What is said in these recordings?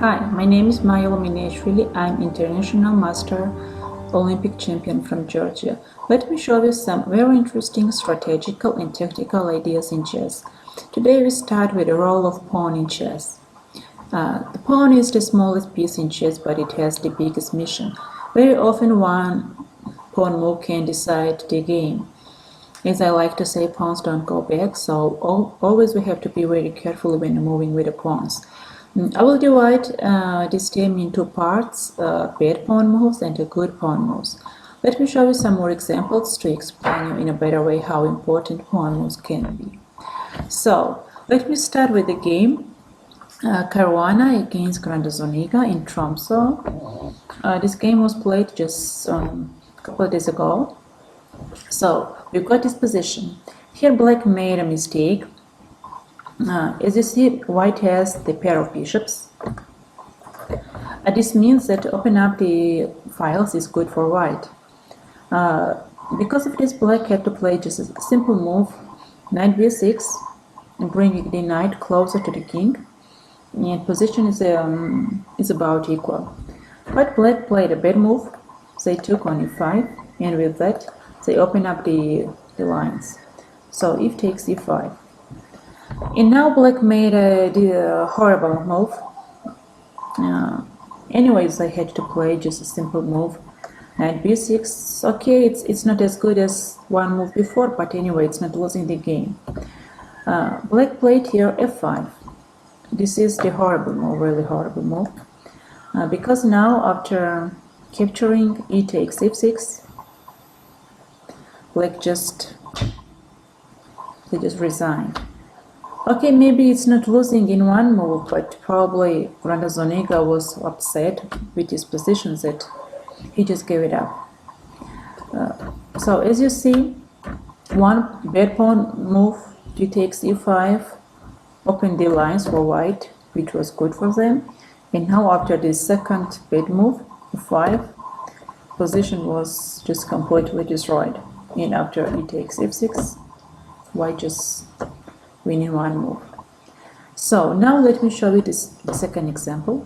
Hi, my name is Maia Lomineishvili. I'm international master Olympic champion from Georgia. Let me show you some very interesting strategical and tactical ideas in chess. Today we start with the role of pawn in chess. The pawn is the smallest piece in chess, but it has the biggest mission. Very often one pawn move can decide the game. As I like to say, pawns don't go back, so always we have to be very careful when moving with the pawns. I will divide this game into parts, bad pawn moves and good pawn moves. Let me show you some more examples to explain you in a better way how important pawn moves can be. So, let me start with the game. Caruana against Grandazoniga in Tromsø. This game was played just a couple of days ago. So, we've got this position. Here black made a mistake. As you see, white has the pair of bishops. This means that to open up the files is good for white. Because of this, black had to play just a simple move, knight b6, and bring the knight closer to the king. And position is about equal. But black played a bad move. They took on e5, and with that, they open up the lines. So if takes e5. And now black made a horrible move. Anyways, I had to play just a simple move. Knight b6, okay, it's not as good as one move before, but anyway, it's not losing the game. Black played here f5. This is the horrible move, really horrible move. Because now, after capturing e takes f6, black just resigned. Okay, maybe it's not losing in one move, but probably Grandazoniga was upset with his position that he just gave it up. So as you see, one bad pawn move, d takes e5, opened the lines for white, which was good for them. And now after the second bad move, e5, position was just completely destroyed. And after e takes f6, white just win in one move. So now let me show you the second example.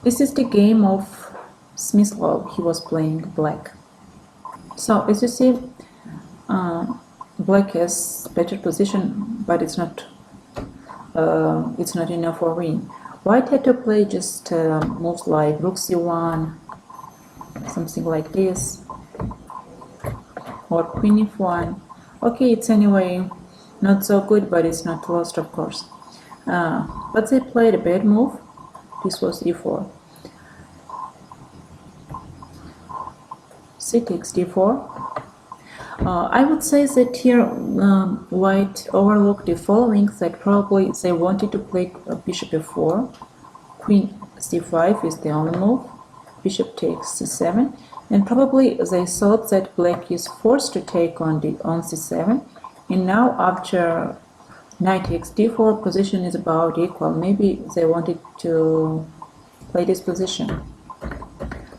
This is the game of Smyslov. He was playing black. So as you see, black has better position, but it's not enough for win. White had to play just moves like rook c1, something like this, or queen f1. Okay, it's anyway not so good, but it's not lost, of course. But they played a bad move. This was e4. c takes d4. I would say that here white overlooked the following, that probably they wanted to play bishop f4, queen c5 is the only move, bishop takes c7, and probably they thought that black is forced to take on c7, and now after knight takes d4, position is about equal. Maybe they wanted to play this position.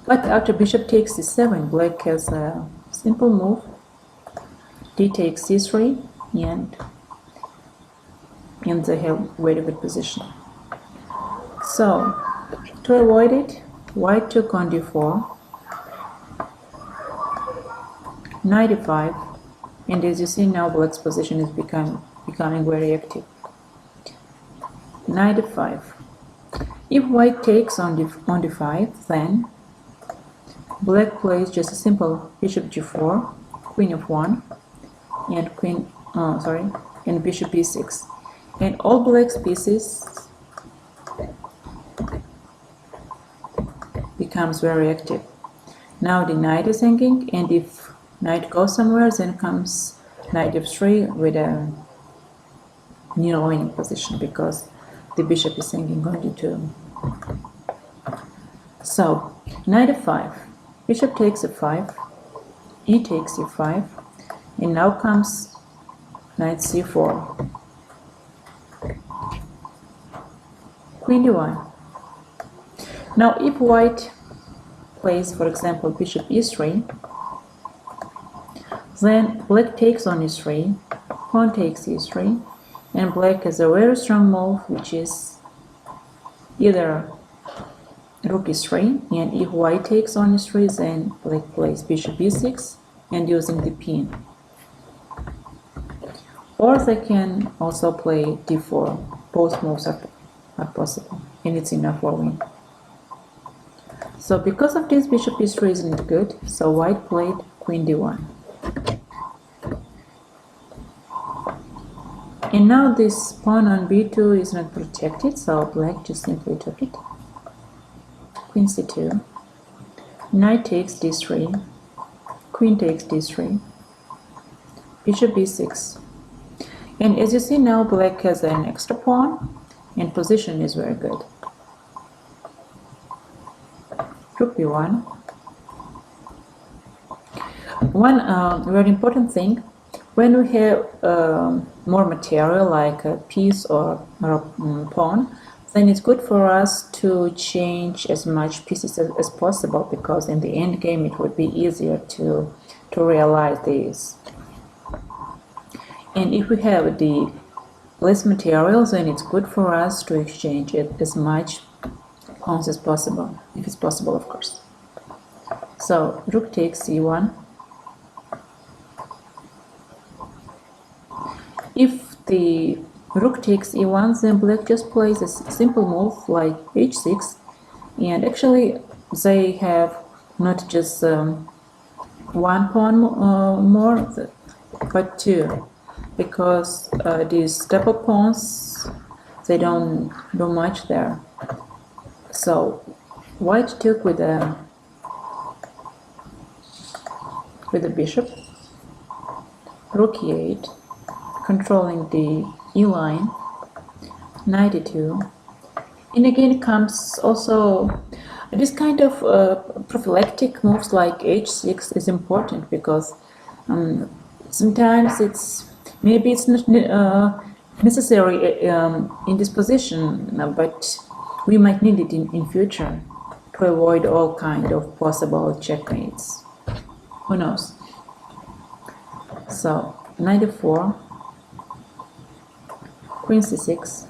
But after bishop takes c7, black has a simple move, d takes c3, and they have very good position. So to avoid it, white took on d4, knight e5, and as you see now black's position is becoming very active. Knight e5. If white takes on d5, then black plays just a simple bishop g4, queen f1, and bishop e6, and all black's pieces becomes very active. Now the knight is hanging, and if knight goes somewhere, then comes knight f3 with a near winning position, because the bishop is hanging on d2. So knight f5, bishop takes f5, e takes e5, and now comes knight c4, queen d1. Now if white plays, for example, bishop e3, then black takes on e3, pawn takes e3, And black has a very strong move, which is either rook e3, and if white takes on e3, then black plays bishop e6 and using the pin. Or they can also play d4. Both moves are possible, and it's enough for win. So because of this, bishop e3 isn't good, so white played queen d1. And now this pawn on b2 is not protected, so black just simply took it. Queen c2, knight takes d3, queen takes d3, bishop b6. And as you see now, black has an extra pawn, and position is very good. Rook b1. One very important thing, when we have more material like a piece or pawn, then it's good for us to change as much pieces as possible, because in the end game it would be easier to realize this. And if we have the less materials, then it's good for us to exchange it as much pawns as possible, if it's possible, of course. So rook takes c1. If the rook takes e1, then black just plays a simple move like h6, and actually they have not just one pawn more, but two, because these step-up pawns, they don't do much there. So white took with the bishop, rook e8, controlling the e line, knight e2, and again comes also this kind of prophylactic moves like h6 is important, because sometimes maybe it's not necessary in this position, but we might need it in future to avoid all kind of possible checkmates. Who knows? So knight e4, queen c6,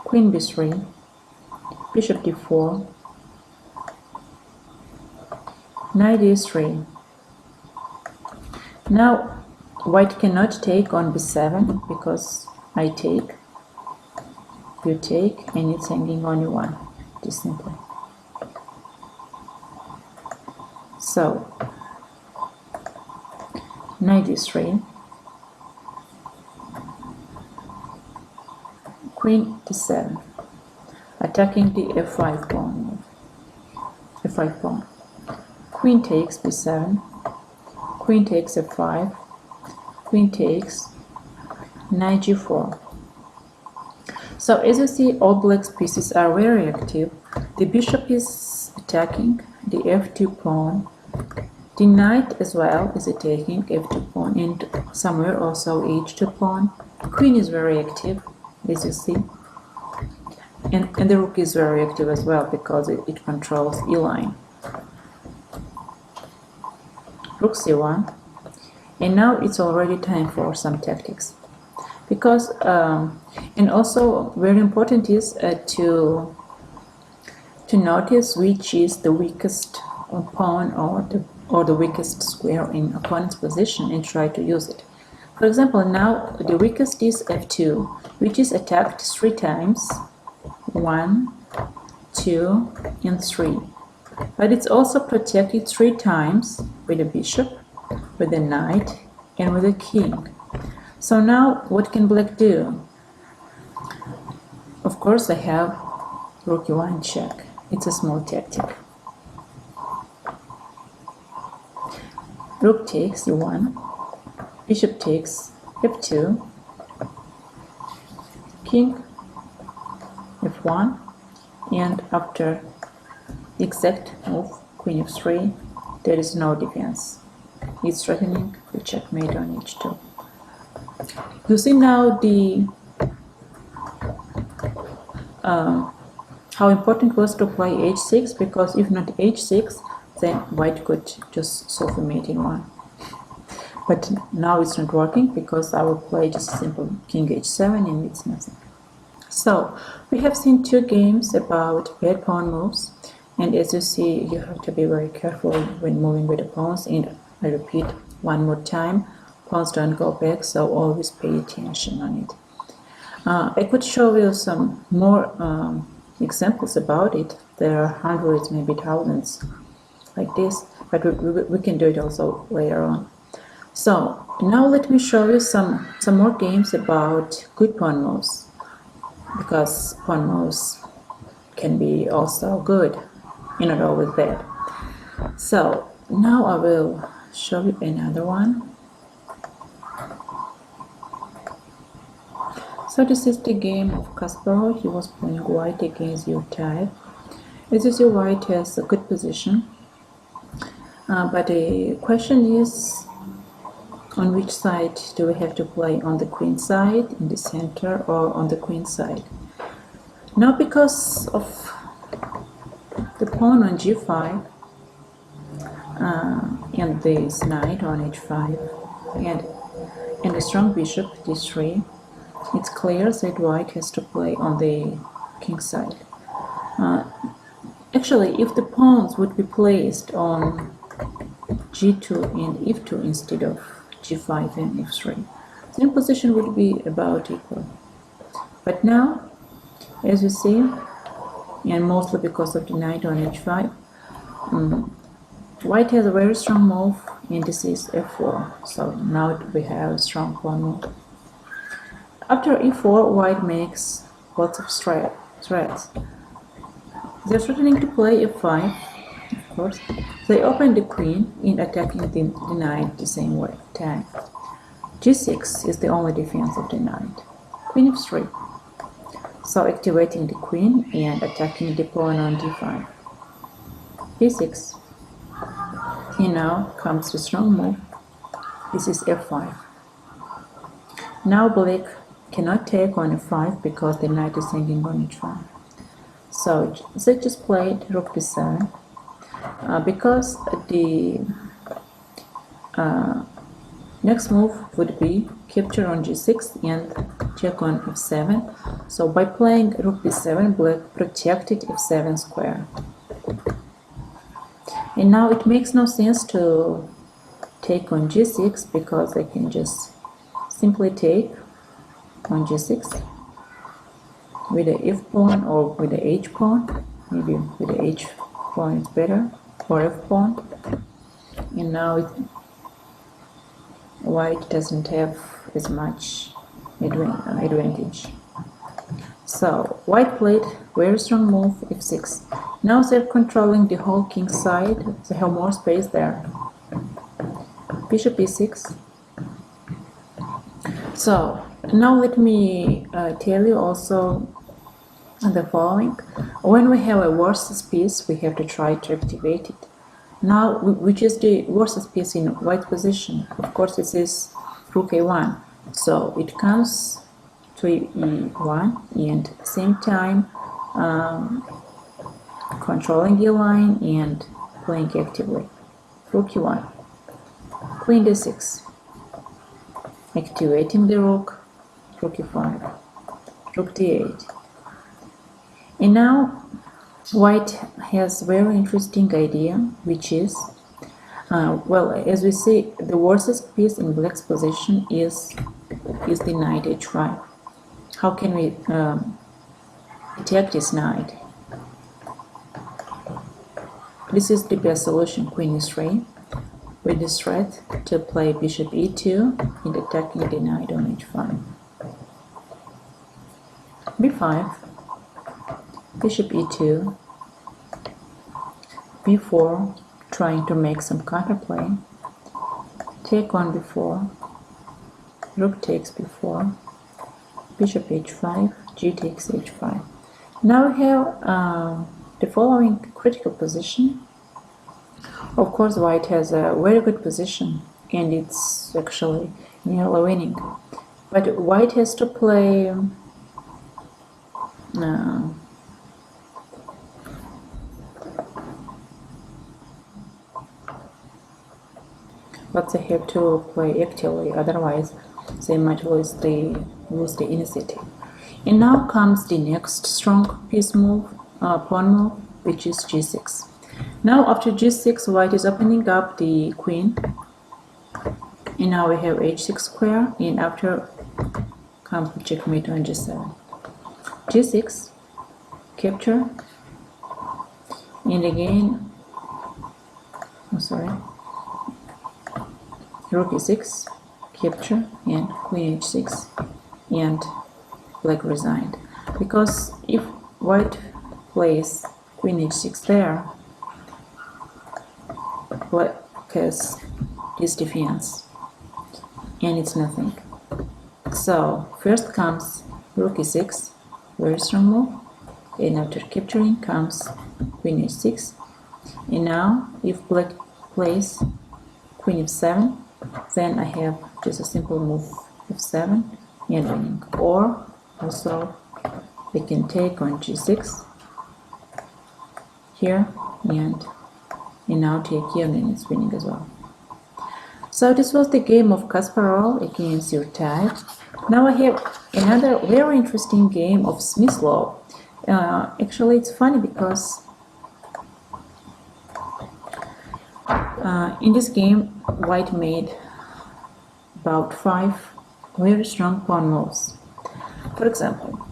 queen b3, bishop d4, knight e3. Now white cannot take on b7 because I take, you take, and it's hanging on e1, just simply. So knight e3, queen d7, attacking the f5 pawn. F5 pawn. Queen takes b7, queen takes f5, queen takes, knight g4. So as you see, all black's pieces are very active. The bishop is attacking the f2 pawn. The knight as well is attacking f2 pawn, and somewhere also h2 pawn. Queen is very active, as you see. And the rook is very active as well, because it controls e line. Rook c1. And now it's already time for some tactics, because and also very important is to notice which is the weakest pawn or the weakest square in opponent's position, and try to use it. For example, now the weakest is f2, which is attacked 3 times, 1, 2, and 3. But it's also protected 3 times with the bishop, with the knight, and with the king. So now what can black do? Of course, I have rook e1 check. It's a small tactic. Rook takes e1, bishop takes f2, king f1, and after the exact move, queen f3, there is no defense. It's threatening the checkmate on h2. You see now how important was to play h6, because if not h6, then white could just solve the mate in one. But now it's not working because I will play just a simple king h7 and it's nothing. So we have seen two games about bad pawn moves, and as you see, you have to be very careful when moving with the pawns. And I repeat one more time, pawns don't go back, so always pay attention on it. I could show you some more examples about it. There are hundreds, maybe thousands like this, but we can do it also later on. So now let me show you some more games about good pawn moves, because pawn moves can be also good and not always bad. So now I will show you another one. So this is the game of Kasparov. He was playing white against your type. As you see, white has a good position, but the question is, on which side do we have to play? On the queen side, in the center, or on the queen side? Now, because of the pawn on g5 and this knight on h5 and a strong bishop d3, it's clear that white has to play on the king side. Actually, if the pawns would be placed on g2 and f2 instead of g5 and f3, then position would be about equal. But now, as you see, and mostly because of the knight on h5, white has a very strong move, and this is f4. So now we have a strong pawn move. After e4, white makes lots of threats. They're threatening to play f5, of course. They open the queen in attacking the knight the same way. Attack. g6 is the only defense of the knight. Queen f3. So activating the queen and attacking the pawn on d5. b6. And now comes the strong move. This is f5. Now black cannot take on f5 because the knight is hanging on h5. So they just played rook b7 because the next move would be capture on g6 and check on f7. So by playing rook b7, black protected f7 square. And now it makes no sense to take on g6 because I can just simply take on g6 with the f pawn or with the h pawn. Maybe with the h pawn is better, or f pawn. And now white doesn't have as much advantage. So white played very strong move f6. Now they're controlling the whole king side. They have more space there. Bishop e6. So now let me tell you also the following. When we have a worst piece, we have to try to activate it. Now, which is the worst piece in white position? Of course, this is rook a1. So it comes to e1 and at the same time controlling the line and playing actively. Rook e1, queen d6, activating the rook, rook e5, rook d8. And now white has very interesting idea, which is, well, as we see, the worst piece in black's position is the knight h5. How can we attack this knight? This is the best solution, queen e3, with this threat to play bishop e2 and attacking the knight on h5. b5, bishop e2, b4, trying to make some counterplay, take on b4, rook takes b4, bishop h5, g takes h5. Now we have the following critical position. Of course, white has a very good position and it's actually nearly winning, but white has to play but they have to play actively, otherwise they might lose the initiative. And now comes the next strong piece move, pawn move, which is g6. Now after g6, white is opening up the queen, and now we have h6 square, and after comes checkmate on g7. g6, capture, and again, rook e6, capture, and queen h6, and black resigned. Because if white plays queen h6 there, black has this defense, and it's nothing. So first comes rook e6, very strong move, and after capturing comes queen h6, and now if black plays queen f7, then I have just a simple move f7 and winning. Or also we can take on g6 here, and now take here, and it's winning as well. So this was the game of Kasparov against your type. Now I have another very interesting game of Smith law. Actually, it's funny because in this game, white made about 5 very strong pawn moves. For example,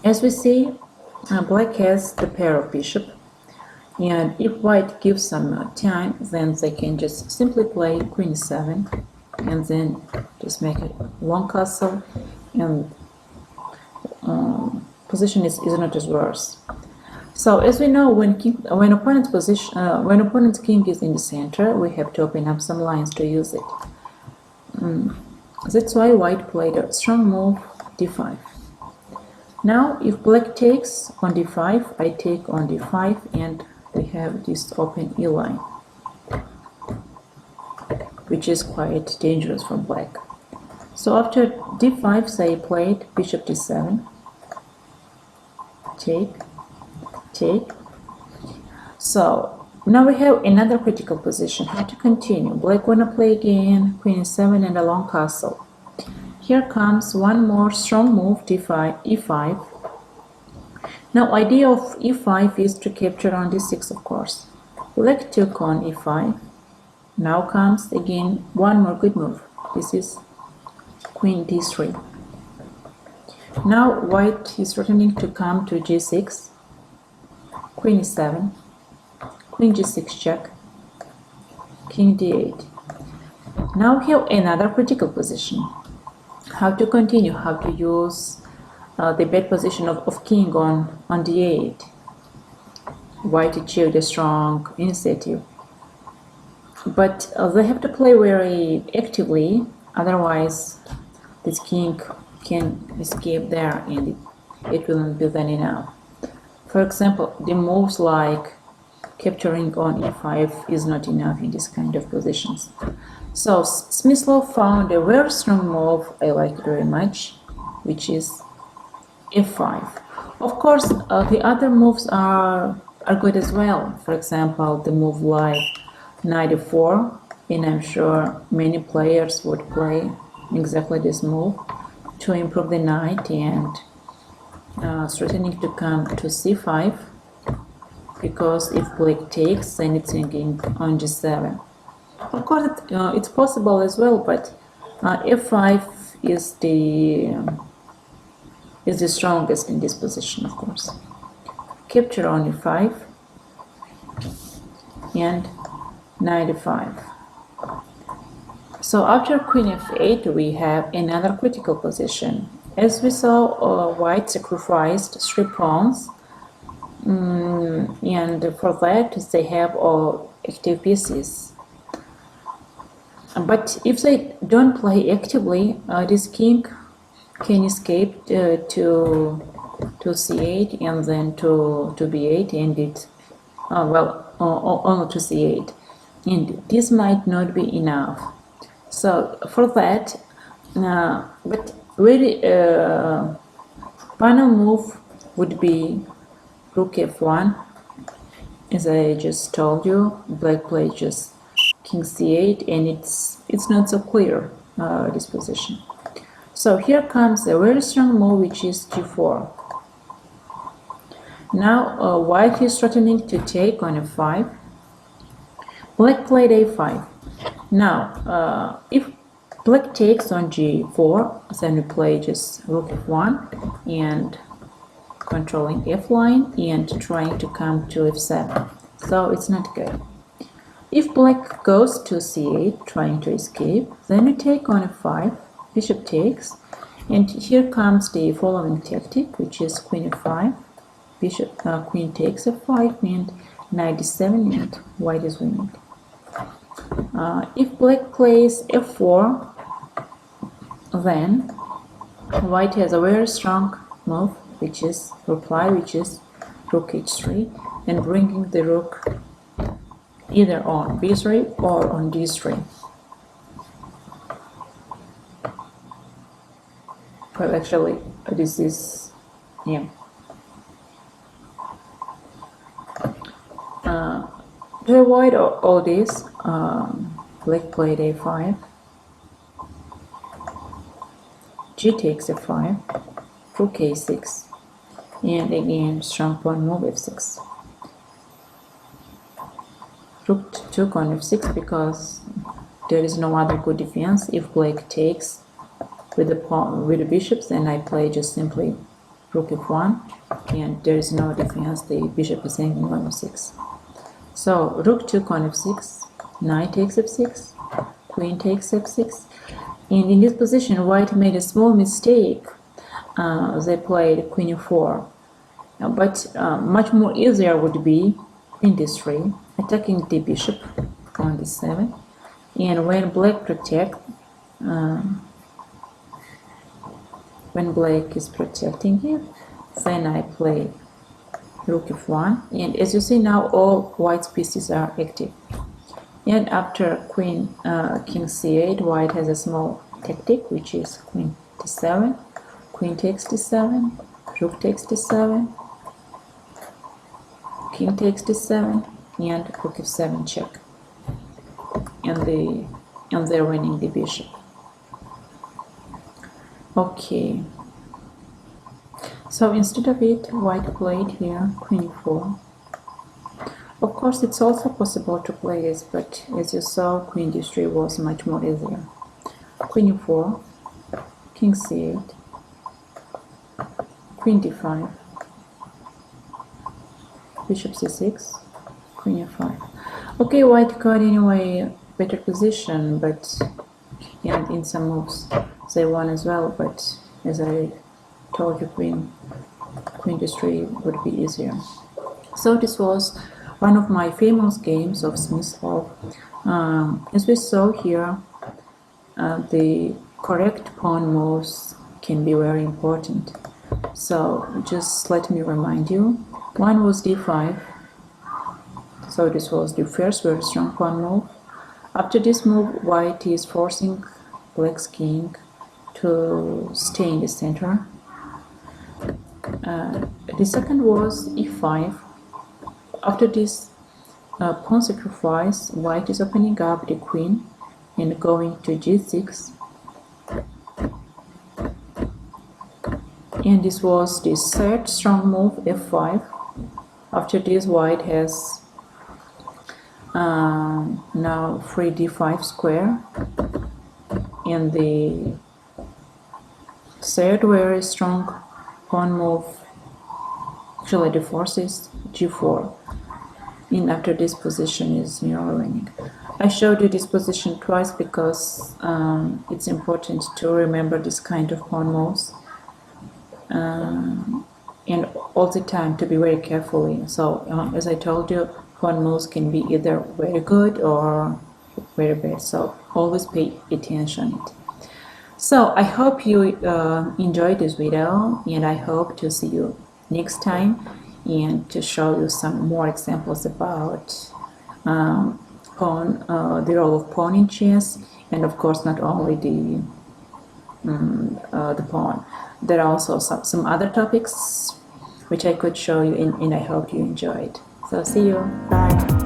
as we see, black has the pair of bishop, and if white gives some time, then they can just simply play queen e7, and then just make a long castle, and position is not as worse. So as we know, when opponent's king is in the center, we have to open up some lines to use it. That's why white played a strong move d5. Now if black takes on d5, I take on d5, and we have this open e line, which is quite dangerous for black. So after d5, say played bishop d7, take. So now we have another critical position. How to continue? Black wanna play again queen e7 and a long castle. Here comes one more strong move, d5, e5. Now idea of e5 is to capture on d6, of course. Black took on e5. Now comes again one more good move. This is queen d3. Now white is threatening to come to g6, queen e7, queen g6 check, king d8. Now we have another critical position. How to continue? How to use the bad position of king on d8. White achieved a strong initiative, but they have to play very actively, otherwise this king can escape there, and it will not be then enough. For example, the moves like capturing on e5 is not enough in this kind of positions. So Smyslov found a very strong move, I like it very much, which is f5. Of course, the other moves are good as well. For example, the move like knight e4, and I'm sure many players would play exactly this move to improve the knight, and threatening to come to c5, because if black takes, then it's hanging on g7. Of course, it's possible as well, but f5 is the strongest in this position, of course. Capture on e5 and knight e5. So after queen f8, we have another critical position. As we saw, white sacrificed 3 pawns, and for that they have all active pieces. But if they don't play actively, this king can escape to c8 and then to b8, and it only to c8, and this might not be enough. So for that, but really final move would be rook f1. As I just told you, black played just king c8, and it's not so clear, this position. So here comes a very strong move, which is g4. Now white is threatening to take on f5. Black played a5. Now if black takes on g4, then we play just rook f1 and controlling f line and trying to come to f7. So it's not good. If black goes to c8, trying to escape, then we take on f5, bishop takes, and here comes the following tactic, which is queen f5, bishop, queen takes f5, and knight d7, and white is winning. If black plays f4, then white has a very strong move, which is reply, which is rook h3, and bringing the rook either on b3 or on d3. Well, actually, this is, yeah. To avoid all this, black played a5, g takes f5, rook a6, and again strong pawn move f6. Rook took on f6 because there is no other good defense. If black takes with the pawn, with the bishops, then I play just simply rook f1, and there is no defense. The bishop is hanging on f6. So rook took on f6, knight takes f6, queen takes f6, and in this position white made a small mistake. They played queen e4, but much more easier would be queen d3, attacking the bishop on d7, and when black protect, when black is protecting it, then I play rook f1, and as you see now all white's pieces are active. And after queen king c8, white has a small tactic, which is queen d7, queen takes d7, rook takes d7, king takes d7, and rook f7 check, and they're winning the bishop. Okay, so instead of it, white played here queen e4. Of course, it's also possible to play this, but as you saw, queen d3 was much more easier. Queen e4, king c8, queen d5, bishop c6, queen f5. Okay, white got anyway better position, but and in some moves they won as well, but as I told you, queen d3 would be easier. So this was one of my famous games of Smyslov. As we saw here, the correct pawn moves can be very important. So just let me remind you, one was d5, so this was the first very strong pawn move. After this move, white is forcing black's king to stay in the center. The second was e5. After this pawn sacrifice, white is opening up the queen and going to g6. And this was the third strong move, f5. After this, white has now free d5 square. And the third very strong pawn move, actually the fourth is g4. And after this position is mirroring. I showed you this position twice because it's important to remember this kind of pawn moves, and all the time to be very carefully. So as I told you, pawn moves can be either very good or very bad, so always pay attention to it. So I hope you enjoyed this video, and I hope to see you next time and to show you some more examples about the role of pawn in chess, and of course not only the pawn. There are also some other topics which I could show you, and I hope you enjoyed. So see you. Bye.